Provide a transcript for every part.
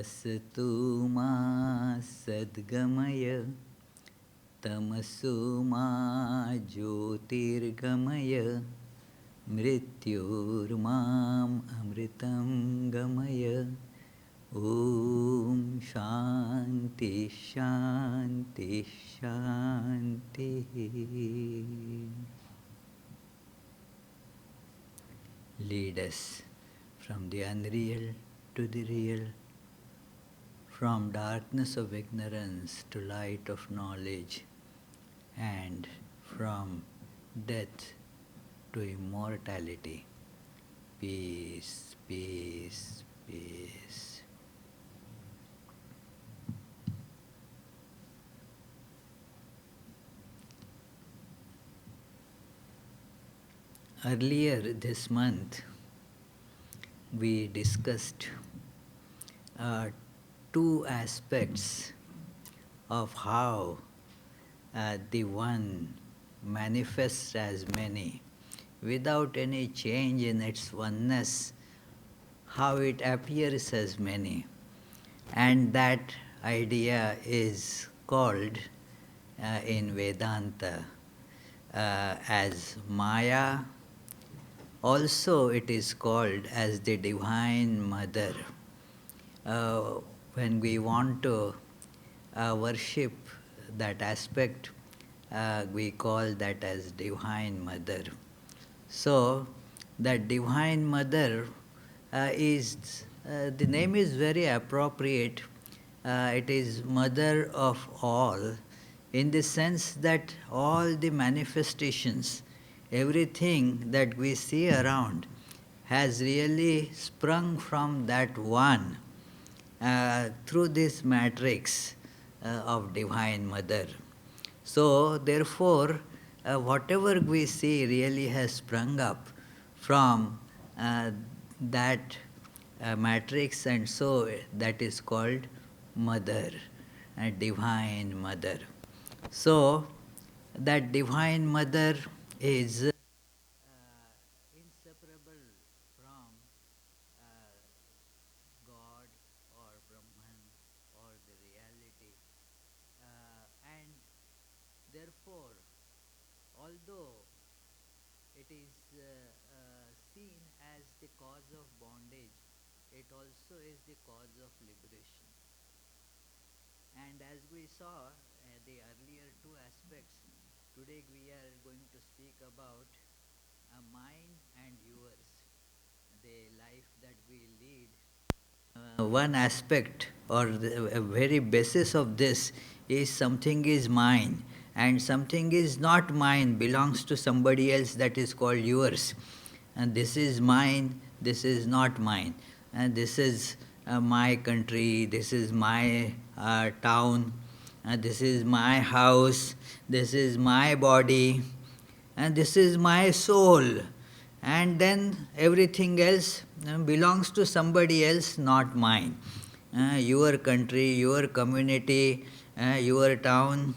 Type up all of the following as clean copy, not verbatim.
असतो मा सद्गमय तमसो मा ज्योतिर्गमय मृत्योर्माम् अमृतं गमय ॐ शान्ति शान्ति शान्तिः. Lead us from the unreal to the real, from darkness of ignorance to light of knowledge, and from death to immortality. Peace, peace, peace. Earlier this month, we discussed two aspects of how the one manifests as many without any change in its oneness, how it appears as many. And that idea is called in Vedanta as Maya. Also it is called as the Divine Mother. When we want to worship that aspect, we call that as Divine Mother. So, that Divine Mother the name is very appropriate. It is Mother of all, in the sense that all the manifestations, everything that we see around has really sprung from that one through this matrix of Divine Mother. So, therefore, whatever we see really has sprung up from that matrix, and so that is called Mother, Divine Mother. So, that Divine Mother is inseparable from God or Brahman or the reality, and therefore, although it is seen as the cause of bondage, it also is the cause of liberation. And as we saw the earlier two aspects, today we are going to speak about mine and yours, the life that we lead. One aspect or the very basis of this is something is mine and something is not mine, belongs to somebody else, that is called yours. And this is mine, this is not mine. And this is my country, this is my town, this is my house, this is my body, and this is my soul. And then everything else belongs to somebody else, not mine. Your country, your community, your town,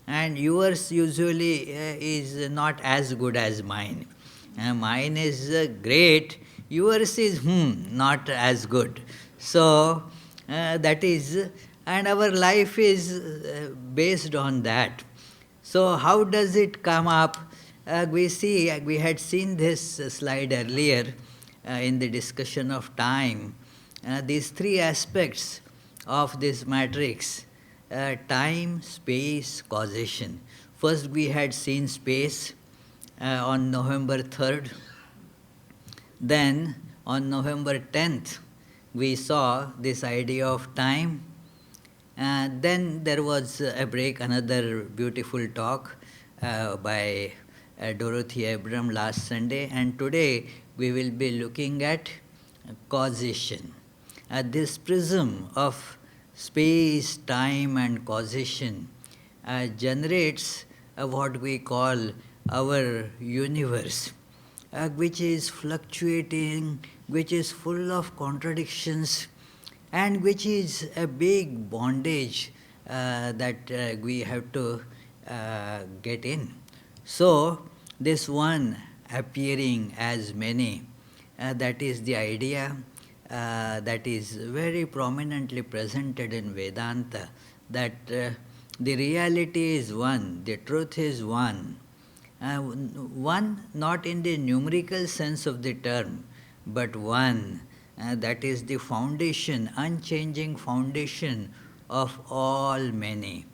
and yours usually is not as good as mine. Mine is great, yours is not as good. So that is, and our life is based on that. So how does it come up? We had seen this slide earlier in the discussion of time. These three aspects of this matrix, time, space, causation. First we had seen space on November 3rd. Then on November 10th, we saw this idea of time. Then there was a break, another beautiful talk by Dorothy Abram last Sunday, and today we will be looking at causation. This prism of space, time and causation generates what we call our universe, which is fluctuating, which is full of contradictions, and which is a big bondage that we have to get in. So, this one appearing as many, that is the idea. that is very prominently presented in Vedanta, that the reality is one, the truth is one. One not in the numerical sense of the term, but one that is the foundation, unchanging foundation of all many.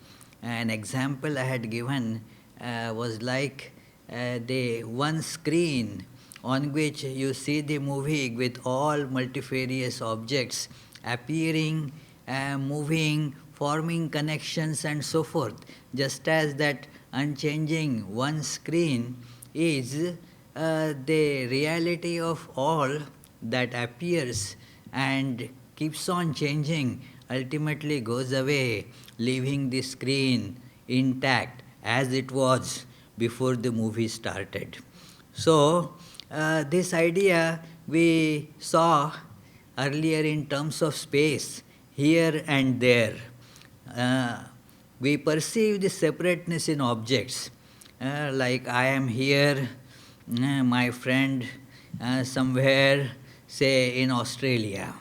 An example I had given was like the one screen on which you see the movie with all multifarious objects appearing, moving, forming connections, and so forth. Just as that unchanging one screen is the reality of all that appears and keeps on changing, ultimately goes away, leaving the screen intact as it was before the movie started. So, this idea we saw earlier in terms of space, here and there. Uh, we perceive the separateness in objects, like I am here, my friend somewhere, say in Australia,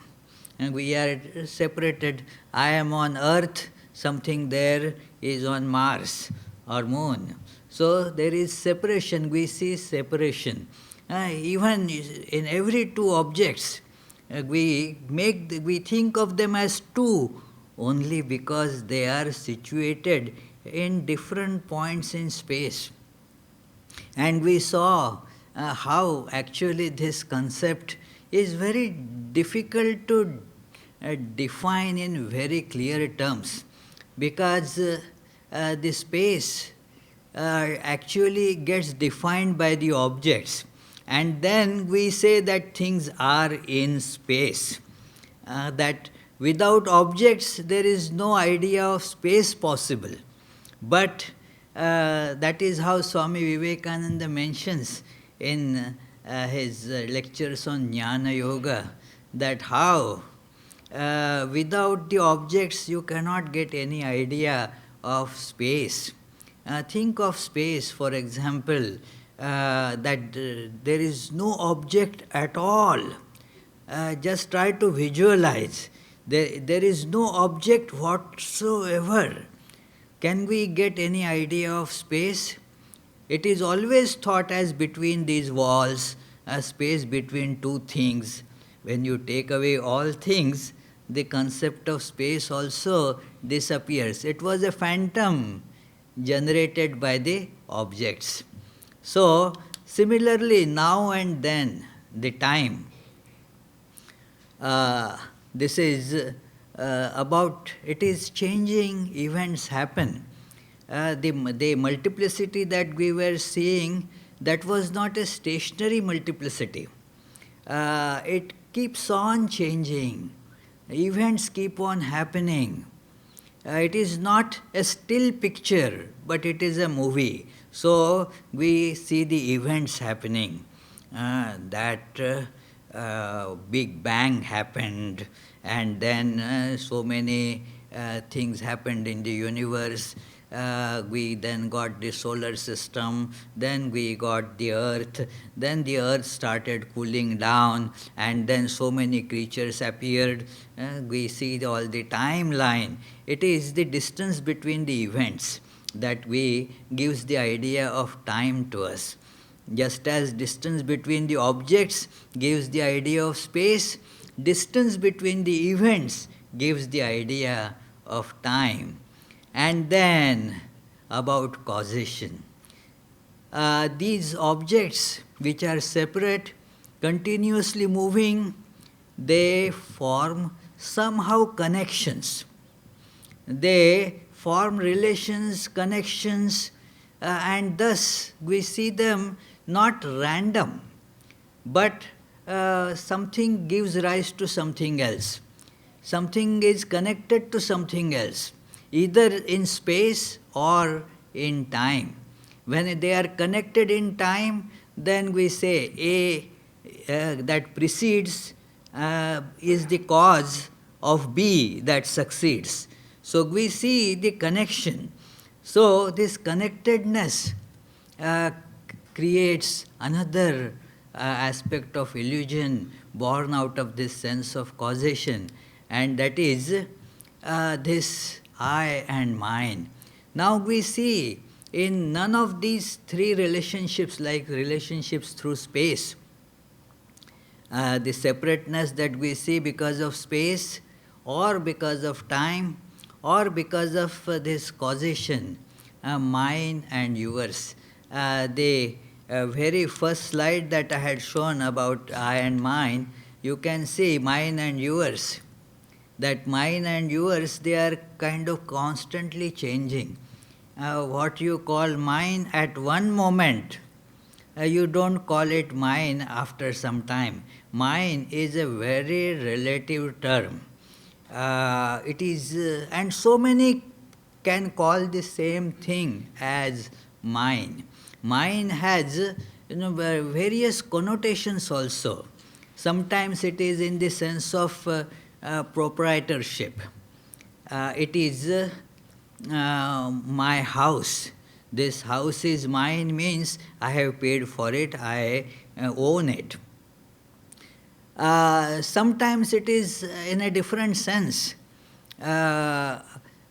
and we are separated. I am on Earth, something there is on Mars or Moon. So there is separation, we see separation. Even in every two objects, we think of them as two only because they are situated in different points in space. And we saw how actually this concept is very difficult to define in very clear terms, because the space actually gets defined by the objects, and then we say that things are in space. That without objects there is no idea of space possible. But that is how Swami Vivekananda mentions in his lectures on Jnana Yoga, that how without the objects you cannot get any idea of space. Think of space, for example, that there is no object at all. Just try to visualize. There is no object whatsoever. Can we get any idea of space? It is always thought as between these walls, a space between two things. When you take away all things, the concept of space also disappears. It was a phantom generated by the objects. So, similarly, now and then, the time. This is it is changing, events happen. The multiplicity that we were seeing, that was not a stationary multiplicity. It keeps on changing. Events keep on happening. It is not a still picture, but it is a movie. So we see the events happening. Big Bang happened, and then so many things happened in the universe. We then got the solar system, then we got the earth, then the earth started cooling down, and then so many creatures appeared. We see all the timeline. It is the distance between the events that gives the idea of time to us. Just as distance between the objects gives the idea of space, distance between the events gives the idea of time. And then about causation. These objects which are separate, continuously moving, they form somehow connections. They form relations, connections, and thus we see them not random, but something gives rise to something else. Something is connected to something else, either in space or in time. When they are connected in time, then we say A that precedes is the cause of B that succeeds. So we see the connection. So this connectedness creates another aspect of illusion born out of this sense of causation, and that is this I and mine. Now we see in none of these three relationships, like relationships through space, the separateness that we see because of space or because of time or because of this causation, mine and yours. The very first slide that I had shown about I and mine, you can see mine and yours. That mine and yours, they are kind of constantly changing. What you call mine at one moment, you don't call it mine after some time. Mine is a very relative term. It is, and so many can call the same thing as mine. Mine has, various connotations also. Sometimes it is in the sense of proprietorship. It is my house. This house is mine means I have paid for it, I own it. Sometimes it is in a different sense. I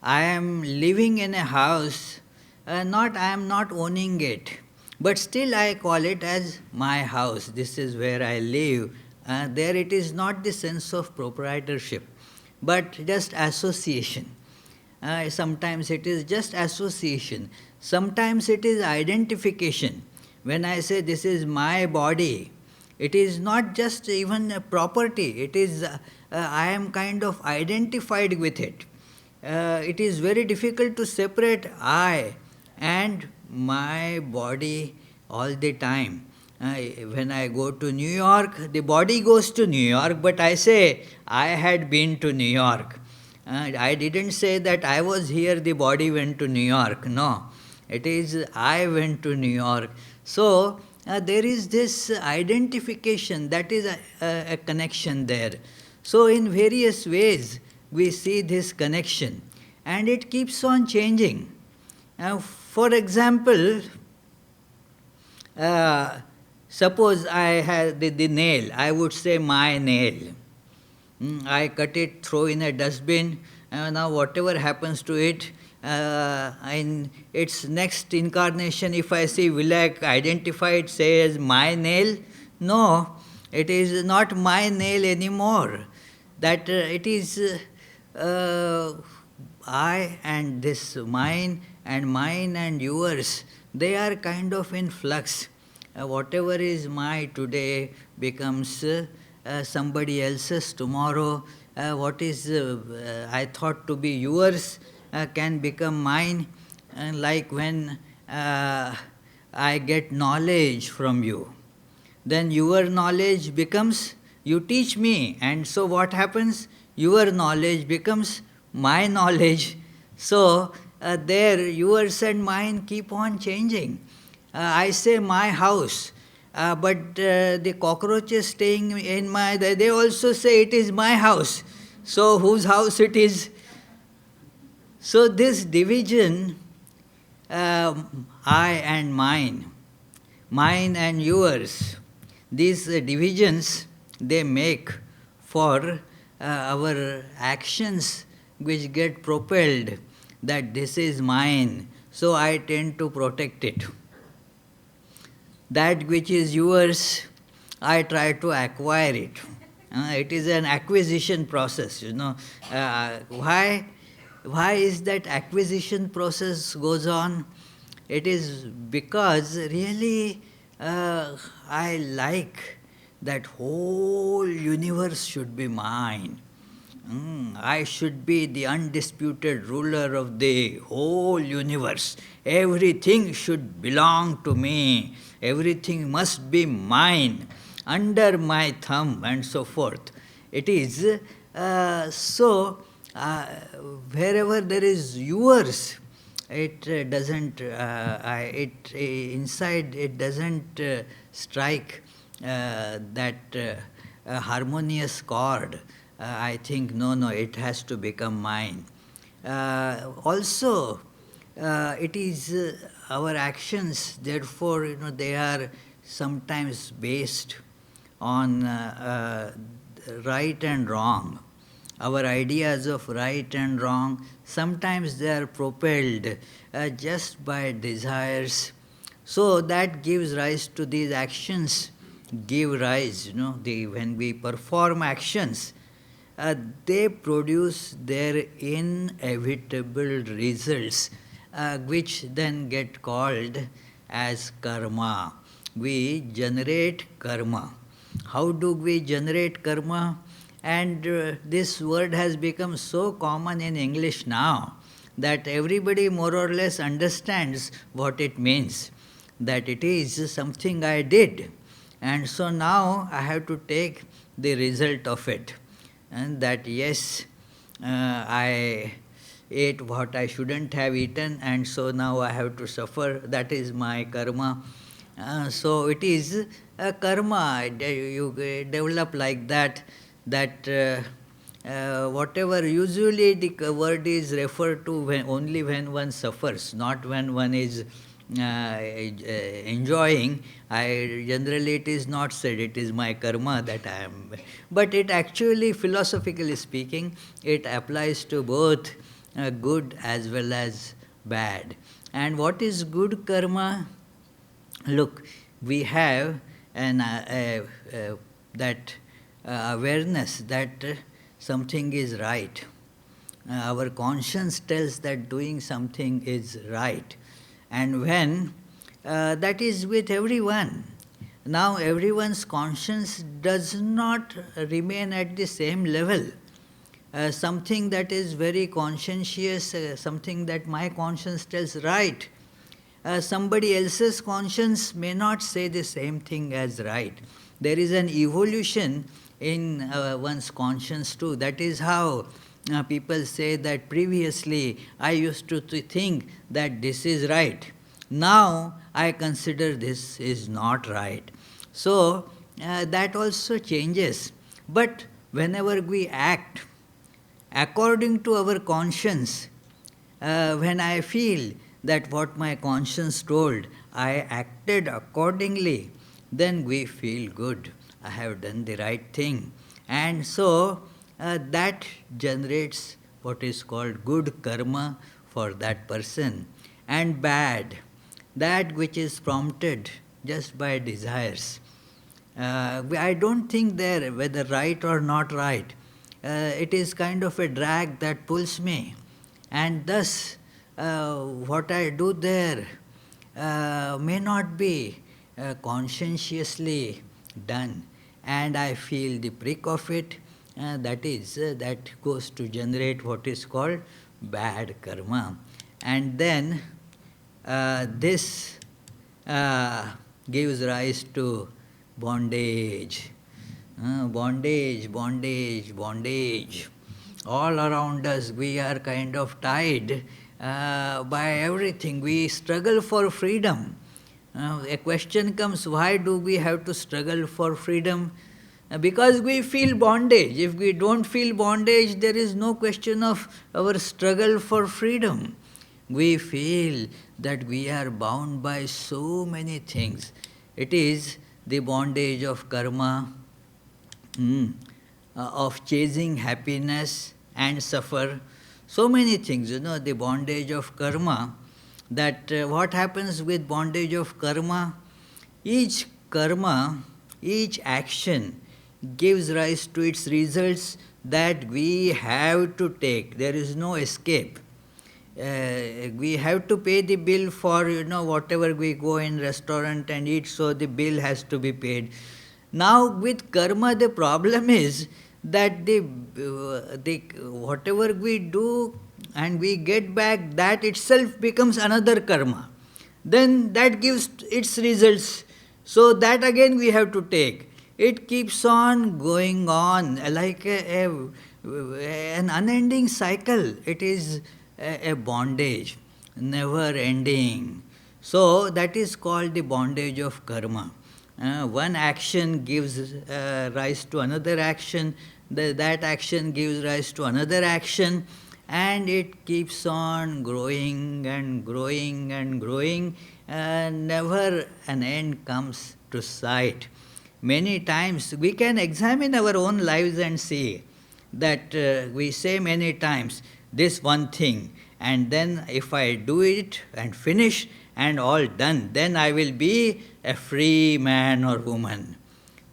am living in a house, I am not owning it, but still I call it as my house. This is where I live. There it is not the sense of proprietorship, but just association. Sometimes it is just association. Sometimes it is identification. When I say this is my body, it is not just even a property. It is, I am kind of identified with it. It is very difficult to separate I and my body all the time. When I go to New York, the body goes to New York, but I say I had been to New York. I didn't say that I was here, the body went to New York. No, it is I went to New York. So there is this identification, that is a connection there. So in various ways we see this connection, and it keeps on changing. For example, suppose I had the nail, I would say my nail. I cut it, throw in a dustbin, now whatever happens to it, in its next incarnation, if I see, will I identify it, say as my nail? No, it is not my nail anymore. That it is I and this mine and yours, they are kind of in flux. Whatever is my today becomes somebody else's tomorrow. What is I thought to be yours can become mine. And like when I get knowledge from you, then your knowledge becomes, you teach me, and so what happens? Your knowledge becomes my knowledge. So there yours and mine keep on changing. I say my house, but the cockroaches staying in my, they also say it is my house. So whose house it is? So this division, I and mine and yours, these divisions, they make for our actions which get propelled, that this is mine, so I tend to protect it. That which is yours, I try to acquire it. It is an acquisition process, Why is that acquisition process goes on? It is because really I like that whole universe should be mine. I should be the undisputed ruler of the whole universe. Everything should belong to me. Everything must be mine, under my thumb, and so forth. It is wherever there is yours, it doesn't, inside it doesn't strike that harmonious chord. I think, no, it has to become mine. Also, it is our actions, therefore, they are sometimes based on right and wrong. Our ideas of right and wrong, sometimes they are propelled just by desires. So that gives rise to these actions, give rise, when we perform actions, they produce their inevitable results, which then get called as karma. We generate karma. How do we generate karma? And this word has become so common in English now that everybody more or less understands what it means, that it is something I did, and so now I have to take the result of it. And that yes, I ate what I shouldn't have eaten, and so now I have to suffer. That is my karma. So it is a karma. You develop like that, that whatever usually the word is referred to only when one suffers, not when one is enjoying. Generally it is not said, it is my karma that I am. But it actually, philosophically speaking, it applies to both good as well as bad. And what is good karma? Look, we have that awareness that something is right. Our conscience tells that doing something is right. And when that is with everyone. Now everyone's conscience does not remain at the same level. Something that is very conscientious, something that my conscience tells right, somebody else's conscience may not say the same thing as right. There is an evolution in one's conscience too. That is how people say that previously I used to think that this is right. Now I consider this is not right. So that also changes. But whenever we act according to our conscience, when I feel that what my conscience told, I acted accordingly, then we feel good. I have done the right thing. And so that generates what is called good karma for that person. And bad, that which is prompted just by desires. I don't think there whether right or not right. It is kind of a drag that pulls me. And thus, what I do there may not be conscientiously done, and I feel the prick of it. That goes to generate what is called bad karma. And then this gives rise to bondage. Bondage. All around us we are kind of tied by everything. We struggle for freedom. A question comes, why do we have to struggle for freedom? Because we feel bondage. If we don't feel bondage, there is no question of our struggle for freedom. We feel that we are bound by so many things. It is the bondage of karma, of chasing happiness and suffer. So many things, the bondage of karma. That what happens with bondage of karma? Each action gives rise to its results that we have to take. There is no escape. We have to pay the bill for whatever we go in restaurant and eat, so the bill has to be paid. Now with karma the problem is that the whatever we do and we get back, that itself becomes another karma. Then that gives its results. So that again we have to take. It keeps on going on like an unending cycle. It is a bondage, never ending. So that is called the bondage of karma. One action gives rise to another action, that action gives rise to another action, and it keeps on growing and growing and growing, never an end comes to sight. Many times we can examine our own lives and see that we say many times this one thing, and then if I do it and finish and all done, then I will be a free man or woman.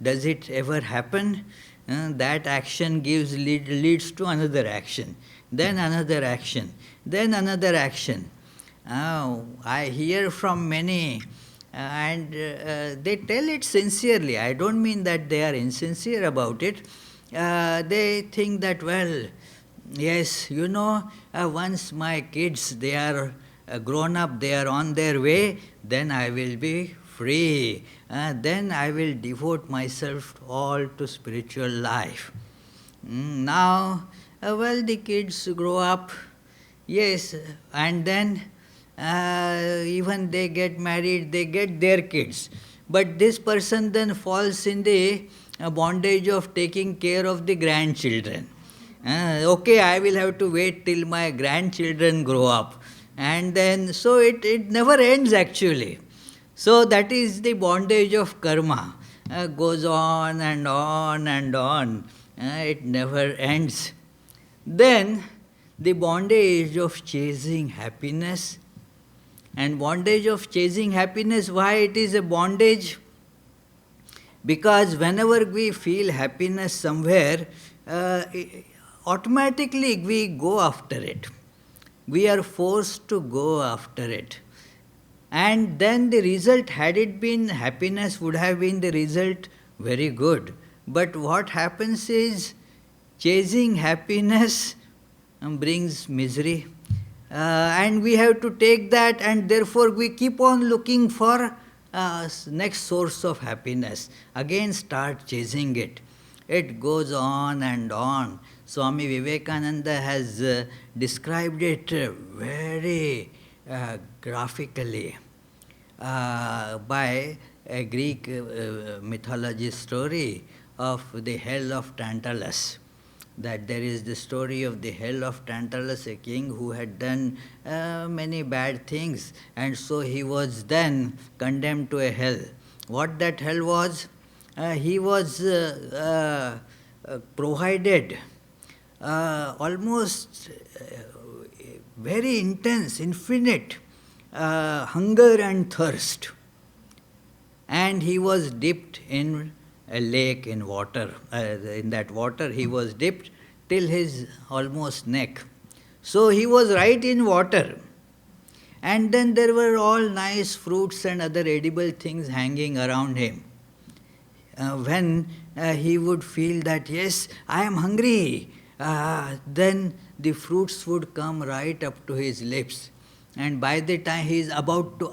Does it ever happen? That action leads to another action, then another action, then another action. I hear from many, and they tell it sincerely. I don't mean that they are insincere about it. They think that, well, yes, once my kids, they are grown up, they are on their way, then I will be free. Then I will devote myself all to spiritual life. Now, the kids grow up, yes, and then even they get married, they get their kids. But this person then falls in the bondage of taking care of the grandchildren. Okay, I will have to wait till my grandchildren grow up. And then, so it never ends actually. So that is the bondage of karma. Goes on and on and on. It never ends. Then the bondage of chasing happiness. And bondage of chasing happiness, why it is a bondage? Because whenever we feel happiness somewhere, automatically we go after it. We are forced to go after it. And then the result, had it been happiness, would have been the result very good. But what happens is, chasing happiness brings misery. And we have to take that, and therefore we keep on looking for next source of happiness. Again start chasing it. It goes on and on. Swami Vivekananda has described it very graphically by a Greek mythology story of the hell of Tantalus. That there is the story of the hell of Tantalus, a king who had done many bad things, and so he was then condemned to a hell. What that hell was? He was provided almost very intense, infinite hunger and thirst. And he was dipped in a lake in water. In that water he was dipped till his almost neck. So he was right in water. And then there were all nice fruits and other edible things hanging around him. When he would feel that, yes, I am hungry, then the fruits would come right up to his lips. And by the time he is about to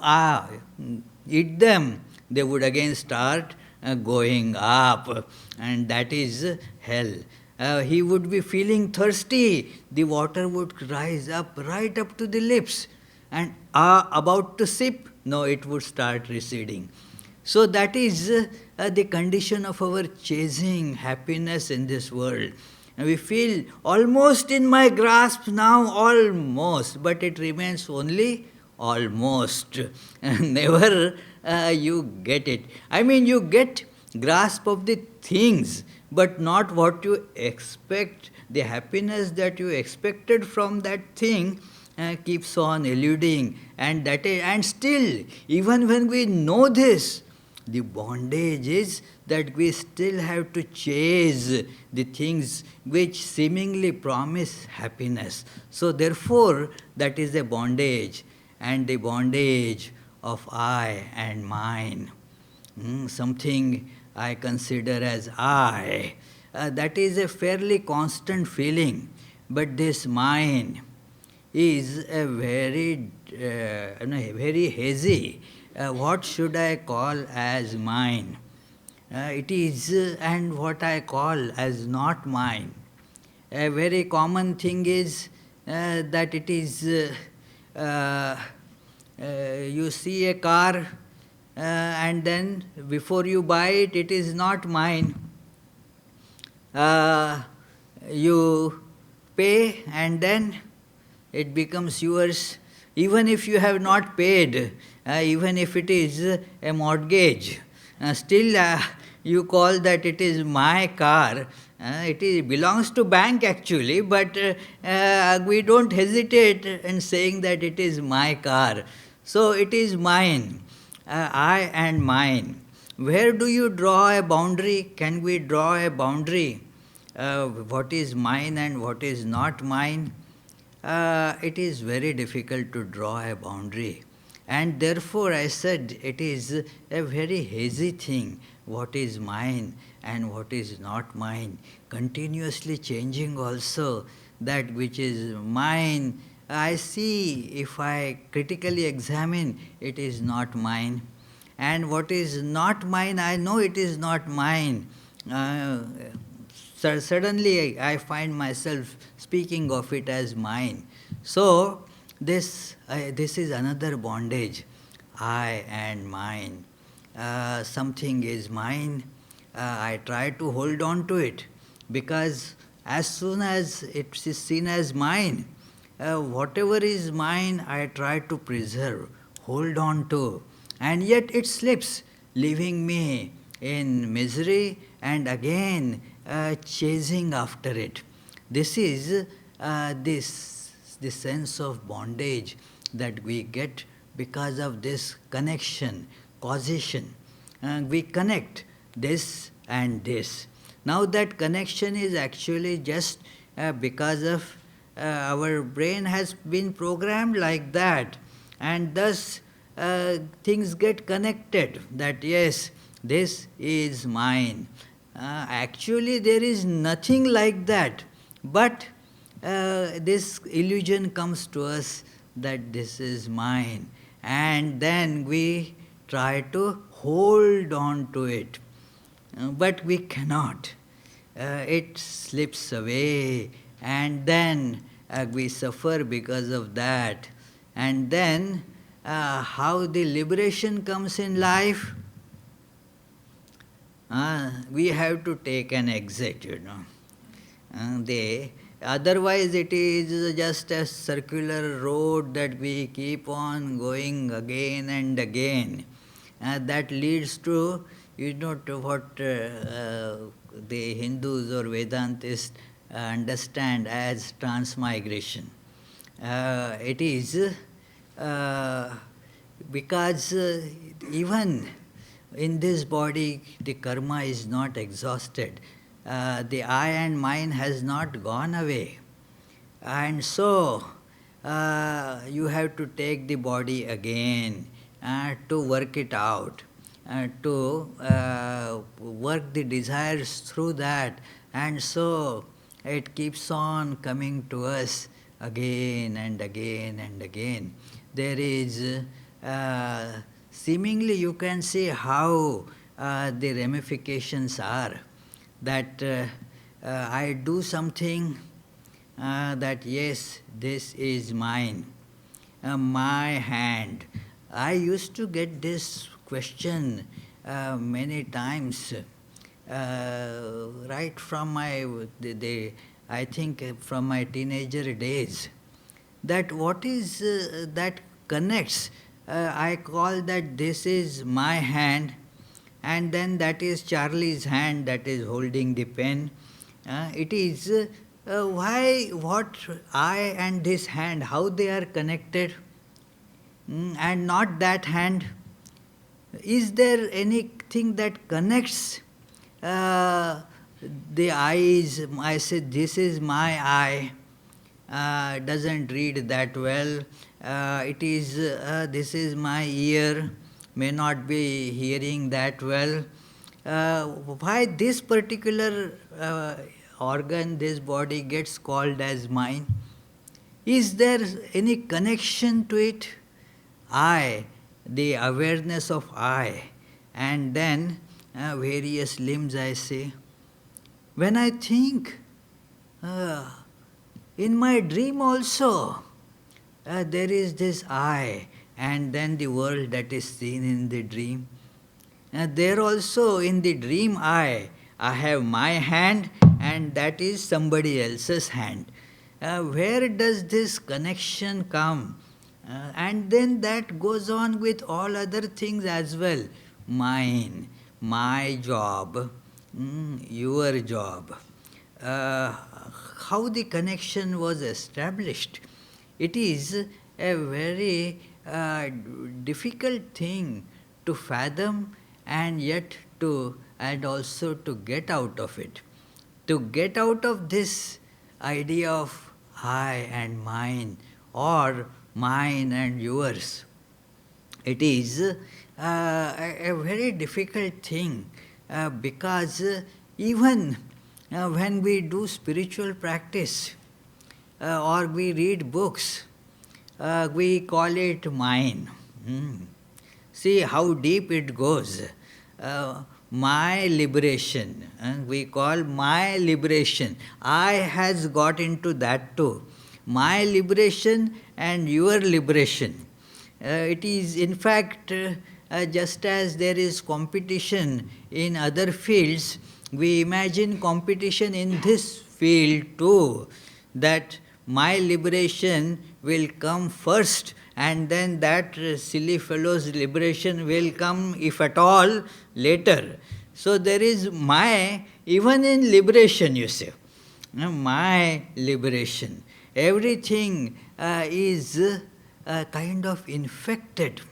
eat them, they would again start going up, and that is hell. He would be feeling thirsty, the water would rise up right up to the lips, and about to sip, no, it would start receding. So that is the condition of our chasing happiness in this world. And we feel almost in my grasp now, almost, but it remains only almost. Never you get it. I mean, you get grasp of the things, but not what you expect. The happiness that you expected from that thing keeps on eluding, and still, even when we know this, the bondage is that we still have to chase the things which seemingly promise happiness. So therefore, that is a bondage, and the bondage of I and mine. Something I consider as I. That is a fairly constant feeling, but this mine is a very hazy. What should I call as mine? It is, and what I call as not mine. A very common thing is that it is, you see a car, and then before you buy it, it is not mine. You pay, and then it becomes yours. Even if you have not paid, even if it is a mortgage, still you call that it is my car. Belongs to bank actually, but we don't hesitate in saying that it is my car. So it is mine, I and mine. Where do you draw a boundary? Can we draw a boundary? What is mine and what is not mine? It is very difficult to draw a boundary. And therefore, I said it is a very hazy thing, what is mine and what is not mine, continuously changing also. That which is mine, I see, if I critically examine, it is not mine. And what is not mine, I know it is not mine. Suddenly I find myself speaking of it as mine. So this is another bondage, I and mine. Something is mine, I try to hold on to it, because as soon as it is seen as mine, whatever is mine I try to preserve, hold on to, and yet it slips, leaving me in misery and again chasing after it. This is this sense of bondage that we get because of this connection, causation. We connect this and this. Now that connection is actually just because of our brain has been programmed like that, and thus things get connected that yes, this is mine. Actually, there is nothing like that, but this illusion comes to us that this is mine, and then we try to hold on to it. But we cannot. It slips away, and then we suffer because of that. And then how the liberation comes in life? We have to take an exit, Otherwise it is just a circular road that we keep on going again and again. That leads to, to what the Hindus or Vedantists understand as transmigration. It is because even in this body the karma is not exhausted. The I and mine has not gone away. And so you have to take the body again to work it out, to work the desires through that. And so it keeps on coming to us again and again and again. There is seemingly you can see how the ramifications are. That I do something that yes, this is mine, my hand. I used to get this question many times, right from my, I think from my teenager days, that what is that connects. I call that this is my hand, and then that is Charlie's hand that is holding the pen. It is why, what I and this hand, how they are connected, and not that hand. Is there anything that connects the eyes? I said, this is my eye. Doesn't read that well. It is, this is my ear, may not be hearing that well. Why this particular organ, this body gets called as mine? Is there any connection to it? I, the awareness of I, and then various limbs I say. When I think, in my dream also, there is this I, and then the world that is seen in the dream. There also in the dream I have my hand, and that is somebody else's hand. Where does this connection come? And then that goes on with all other things as well. Mine, my job, your job. Uh, how the connection was established. It is a very difficult thing to fathom and yet and also to get out of it. To get out of this idea of I and mine or mine and yours, it is a very difficult thing because even when we do spiritual practice or we read books, we call it mine. See how deep it goes. Uh, my liberation, we call my liberation. I has got into that too. My liberation and your liberation. It is in fact just as there is competition in other fields, we imagine competition in this field too, that my liberation will come first and then that silly fellow's liberation will come, if at all, later. So there is my, even in liberation, you see, my liberation. Everything is kind of infected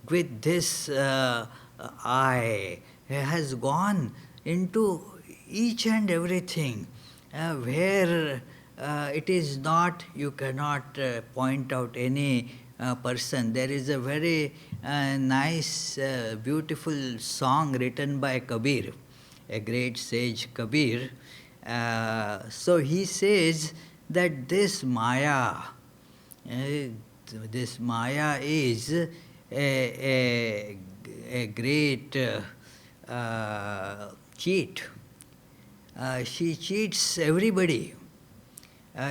with this I, has gone into each and everything where it is not, you cannot point out any person. There is a very nice, beautiful song written by Kabir, a great sage Kabir. So he says that this Maya, is a great cheat. She cheats everybody.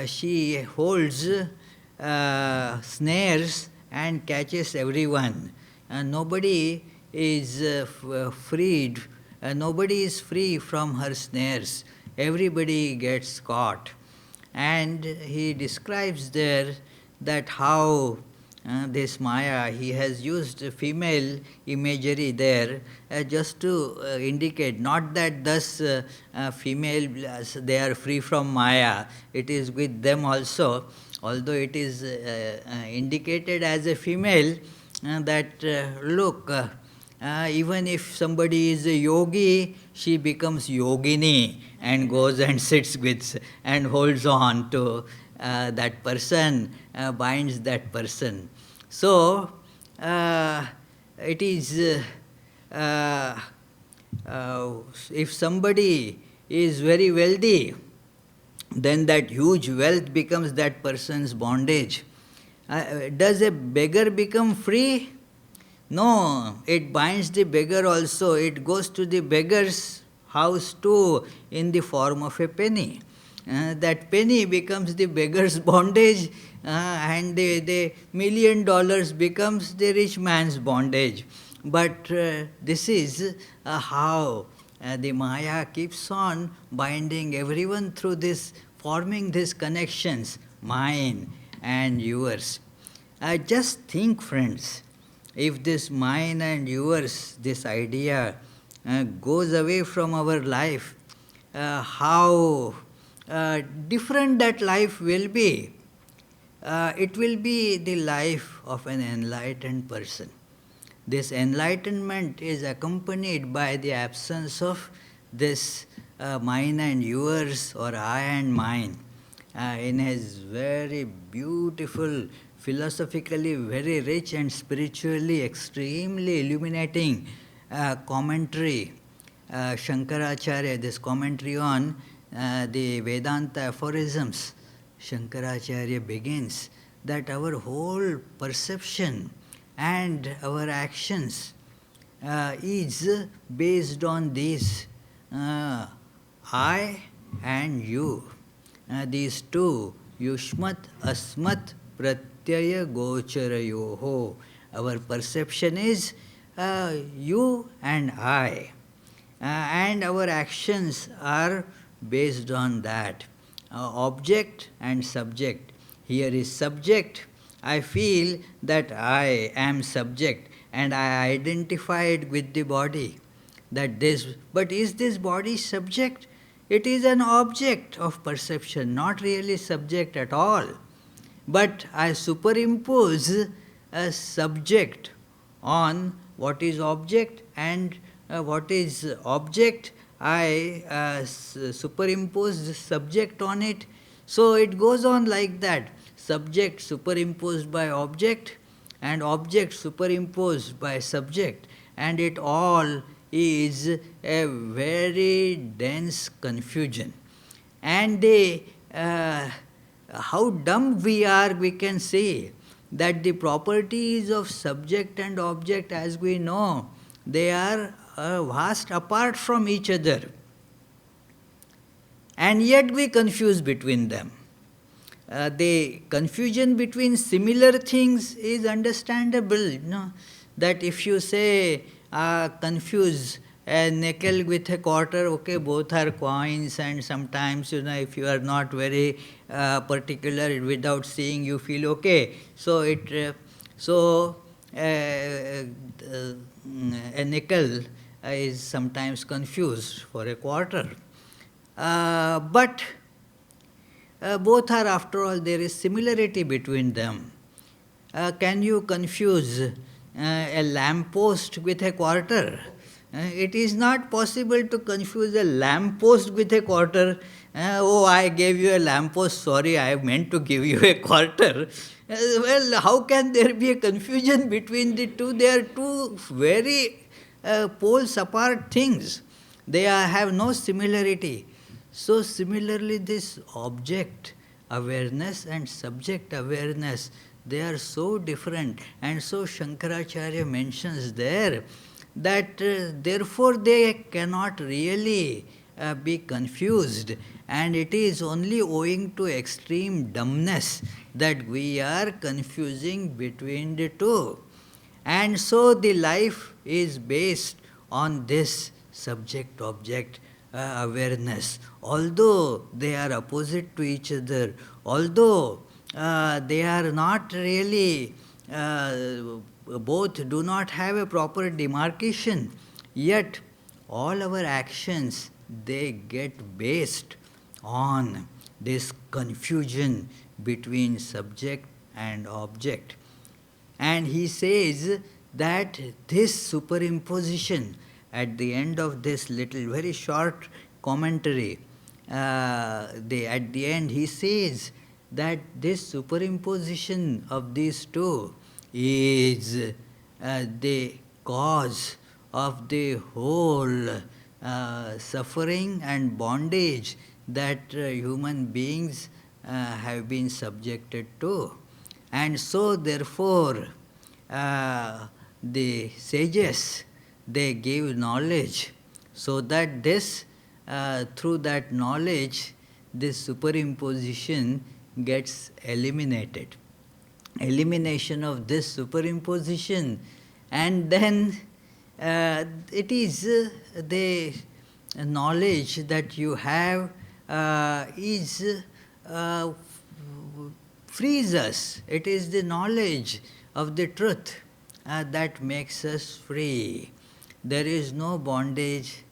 She holds snares and catches everyone. Nobody is freed. Nobody is free from her snares. Everybody gets caught. And he describes there that how this Maya, he has used female imagery there just to indicate, not that thus female, they are free from Maya, it is with them also, although it is indicated as a female that look, even if somebody is a yogi, she becomes yogini and goes and sits with and holds on to that person, binds that person. So, it is, if somebody is very wealthy, then that huge wealth becomes that person's bondage. Does a beggar become free? No, it binds the beggar also. It goes to the beggar's house too in the form of a penny. That penny becomes the beggar's bondage, and the $1 million becomes the rich man's bondage. But this is how the Maya keeps on binding everyone through this, forming these connections, mine and yours. Just think, friends, if this mine and yours, this idea goes away from our life, how different that life will be. It will be the life of an enlightened person. This enlightenment is accompanied by the absence of this mine and yours or I and mine. In his very beautiful, philosophically very rich and spiritually extremely illuminating commentary, Shankaracharya, this commentary on the Vedanta aphorisms, Shankaracharya begins that our whole perception and our actions is based on these I and you. These two, Yushmat Asmat Pratyaya Gocharayoho. Our perception is you and I. And our actions are based on that. Object and subject. Here is subject, I feel that I am subject and I identify it with the body. But is this body subject? It is an object of perception, not really subject at all. But I superimpose a subject on what is object, and what is object, I superimpose the subject on it. So it goes on like that, subject superimposed by object, and object superimposed by subject, and it all is a very dense confusion. And how dumb we are, we can say that the properties of subject and object, as we know, they are vast apart from each other, and yet we confuse between them. The confusion between similar things is understandable, that if you say, confuse a nickel with a quarter, okay, both are coins, and sometimes, if you are not very particular, without seeing, you feel okay. So a nickel is sometimes confused for a quarter. But both are, after all, there is similarity between them. Can you confuse a lamppost with a quarter? It is not possible to confuse a lamppost with a quarter. Oh, I gave you a lamppost, sorry, I meant to give you a quarter. Well, how can there be a confusion between the two? They are two very poles apart things. Have no similarity. So similarly, this object awareness and subject awareness, they are so different. And so Shankaracharya mentions there that therefore they cannot really be confused, and it is only owing to extreme dumbness that we are confusing between the two. And so the life is based on this subject object awareness. Although they are opposite to each other, although they are not really, both do not have a proper demarcation, yet all our actions, they get based on this confusion between subject and object. And he says that this superimposition, at the end of this little very short commentary, at the end he says that this superimposition of these two is the cause of the whole suffering and bondage that human beings have been subjected to. And so therefore the sages, they give knowledge, so that this, through that knowledge, this superimposition gets eliminated. Elimination of this superimposition, and then it is the knowledge that you have is frees us. It is the knowledge of the truth that makes us free. There is no bondage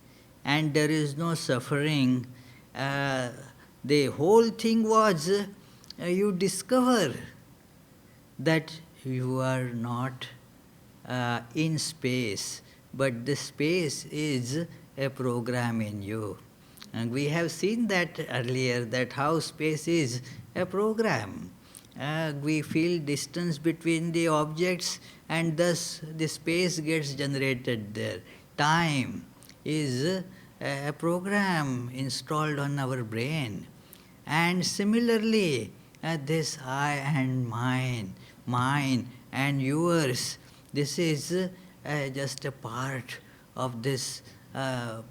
and there is no suffering. The whole thing was you discover that you are not in space, but the space is a program in you. And we have seen that earlier, that how space is a program. We feel distance between the objects, and thus the space gets generated there. Time is a program installed on our brain. And similarly, this I and mine and yours, this is just a part of this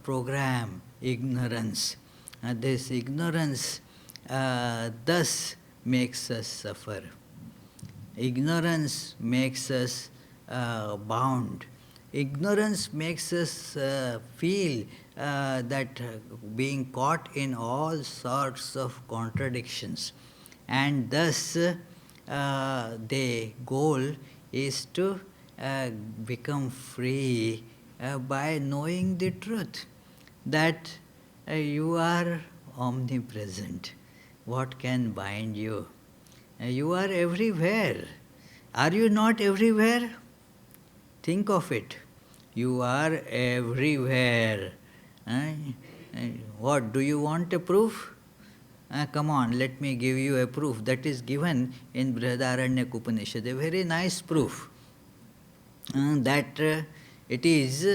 program, ignorance. This ignorance thus makes us suffer. Ignorance makes us bound. Ignorance makes us feel that being caught in all sorts of contradictions. And thus the goal is to become free by knowing the truth that you are omnipresent. What can bind you? You are everywhere. Are you not everywhere? Think of it. You are everywhere. Uh, what, do you want a proof? Come on, let me give you a proof that is given in Brihadaranyaka Upanishad, a very nice proof. That it is,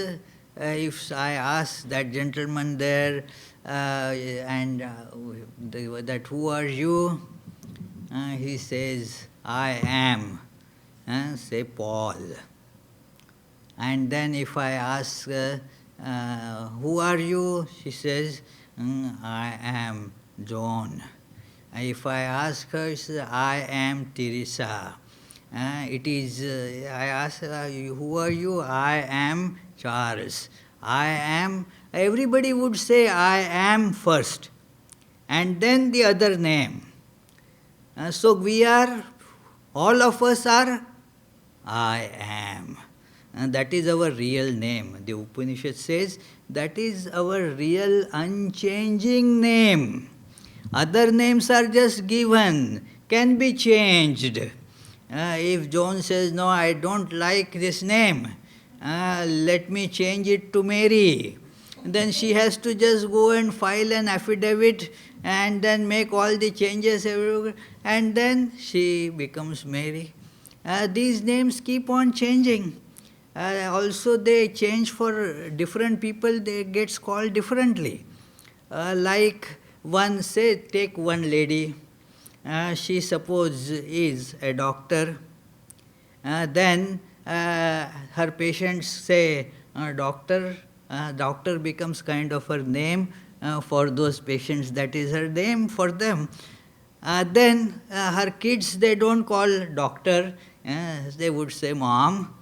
if I ask that gentleman there, that who are you? He says, I am, say Paul. And then if I ask, who are you? She says, I am John. If I ask her, she says, I am Teresa. I ask, who are you? I am Charles. I am, everybody would say I am first, and then the other name. So we are, all of us are, I am. And that is our real name. The Upanishad says that is our real unchanging name. Other names are just given, can be changed. If John says, no, I don't like this name, let me change it to Mary, then she has to just go and file an affidavit and then make all the changes, and then she becomes Mary. These names keep on changing. Also they change for different people, they gets called differently. Like one, say, take one lady, she suppose is a doctor, then her patients say, doctor, doctor becomes kind of her name for those patients, that is her name for them. Then her kids, they don't call doctor, they would say mom.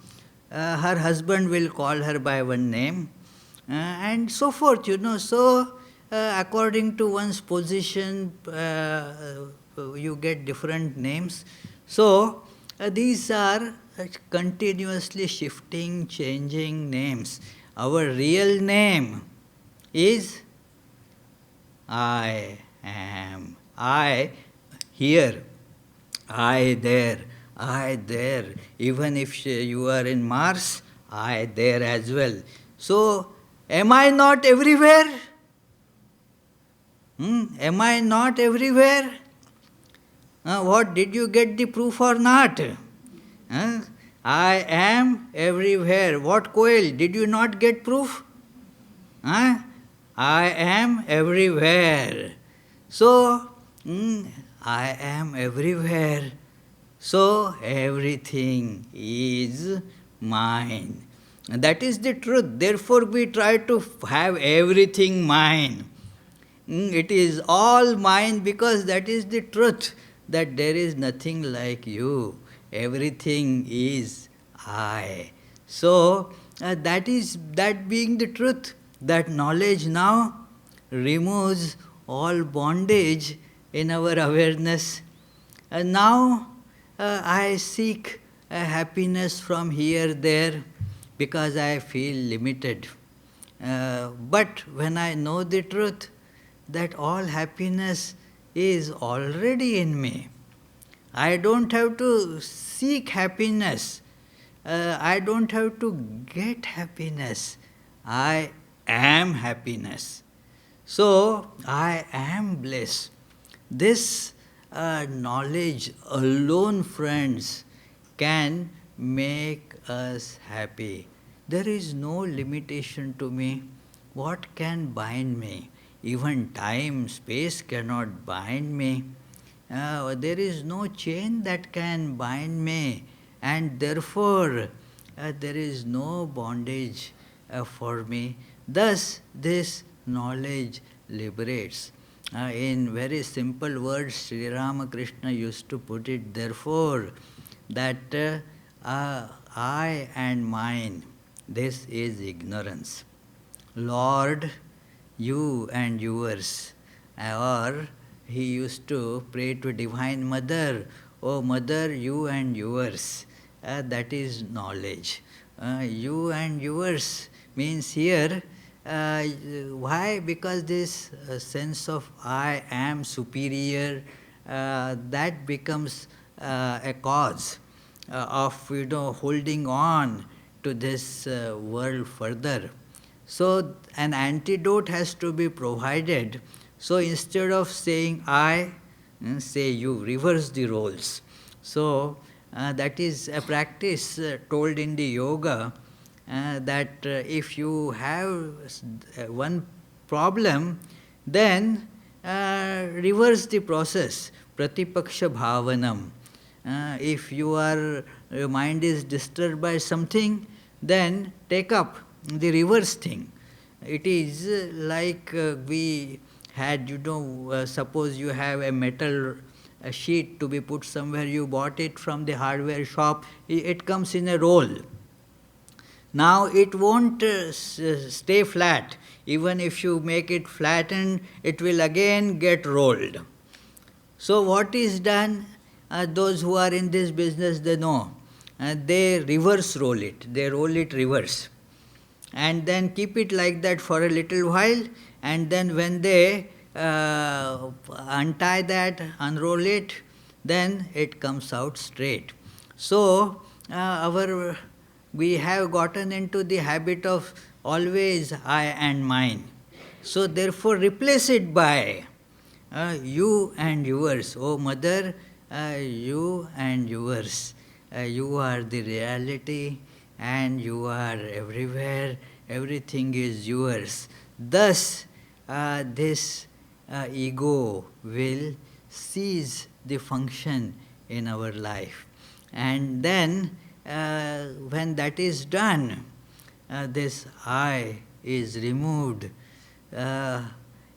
Her husband will call her by one name, and so forth, So, according to one's position, you get different names. So, these are continuously shifting, changing names. Our real name is I am. I here, I there, I there. Even if you are in Mars, I there as well. So, am I not everywhere? Am I not everywhere? What, did you get the proof or not? I am everywhere. What, Koel, did you not get proof? I am everywhere. So, I am everywhere. So, everything is mine. And that is the truth. Therefore, we try to have everything mine. It is all mine because that is the truth, that there is nothing like you. Everything is I. So, that being the truth, that knowledge now removes all bondage in our awareness. And now I seek happiness from here, there, because I feel limited. But when I know the truth, that all happiness is already in me. I don't have to seek happiness. I don't have to get happiness. I am happiness. So, I am bliss. This knowledge alone, friends, can make us happy. There is no limitation to me. What can bind me? Even time, space cannot bind me. There is no chain that can bind me, and therefore there is no bondage for me. Thus, this knowledge liberates. In very simple words, Sri Ramakrishna used to put it, therefore, that I and mine, this is ignorance. Lord, you and yours. Or he used to pray to Divine Mother, O mother, you and yours. That is knowledge. You and yours means here, why? Because this sense of I am superior, that becomes a cause of holding on to this world further. So an antidote has to be provided. So instead of saying I, say you, reverse the roles. So that is a practice told in the yoga, that if you have one problem, then reverse the process, pratipaksha bhavanam. If your mind is disturbed by something, then take up the reverse thing. It is like we had, suppose you have a metal sheet to be put somewhere, you bought it from the hardware shop, it comes in a roll. Now it won't stay flat. Even if you make it flattened, it will again get rolled. So what is done? Those who are in this business, they know. They reverse roll it. They roll it reverse. And then keep it like that for a little while. And then when they untie that, unroll it, then it comes out straight. So we have gotten into the habit of always I and mine. So therefore replace it by you and yours. Oh mother, you and yours. You are the reality and you are everywhere. Everything is yours. Thus, this ego will cease the function in our life. And then, when that is done, this I is removed.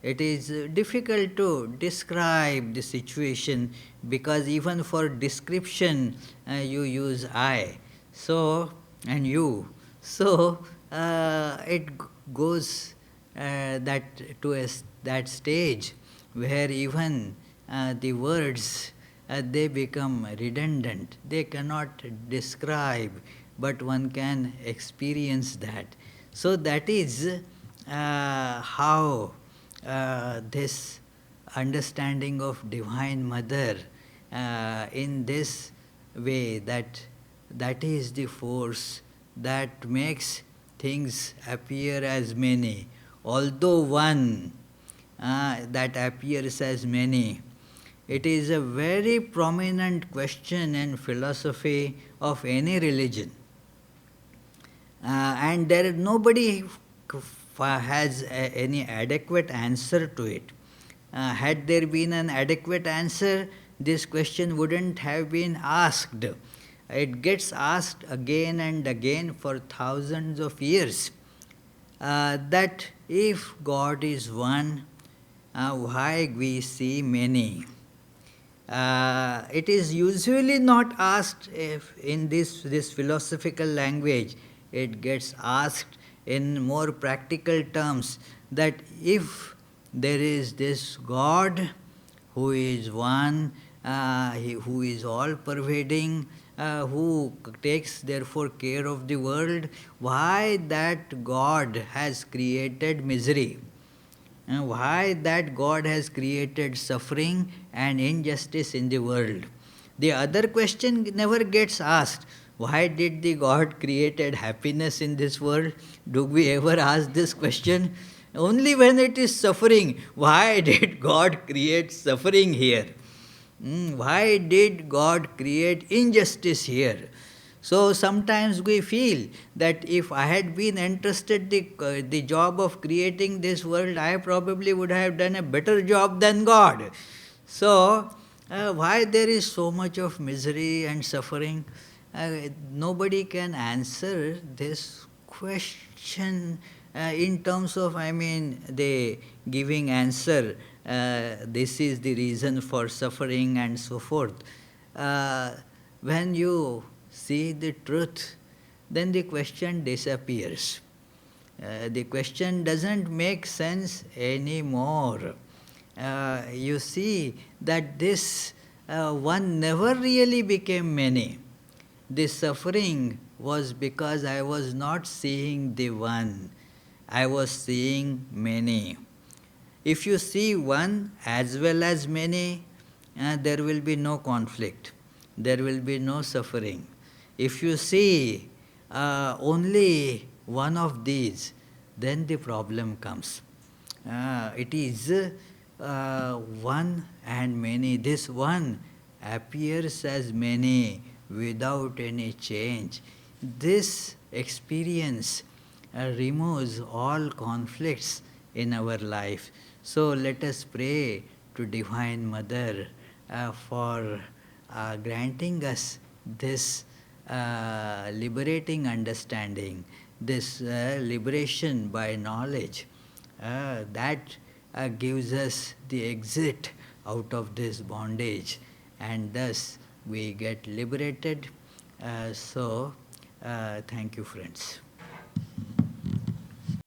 It is difficult to describe the situation, because even for description you use I, so, and you. So it goes that stage where even the words they become redundant. They cannot describe, but one can experience that. So that is how this understanding of Divine Mother in this way, that is the force that makes things appear as many. Although one that appears as many, it is a very prominent question in philosophy of any religion. And there is nobody has any adequate answer to it. Had there been an adequate answer, this question wouldn't have been asked. It gets asked again and again for thousands of years. That if God is one, why we see many? It is usually not asked in this philosophical language. It gets asked in more practical terms, that if there is this God who is one, who is all pervading, who takes therefore care of the world, why that God has created misery? Why that God has created suffering and injustice in the world? The other question never gets asked. Why did the God created happiness in this world? Do we ever ask this question? Only when it is suffering. Why did God create suffering here? Why did God create injustice here? So sometimes we feel that if I had been entrusted the job of creating this world, I probably would have done a better job than God. So why there is so much of misery and suffering? Nobody can answer this question in terms of, the giving answer. This is the reason for suffering and so forth. When you see the truth, then the question disappears. The question doesn't make sense anymore. You see that this one never really became many. The suffering was because I was not seeing the one, I was seeing many. If you see one as well as many, there will be no conflict, there will be no suffering. If you see only one of these, then the problem comes. It is one and many. This one appears as many without any change. This experience removes all conflicts in our life. So let us pray to Divine Mother for granting us this liberating understanding, this liberation by knowledge that gives us the exit out of this bondage, and thus we get liberated. So, thank you, friends.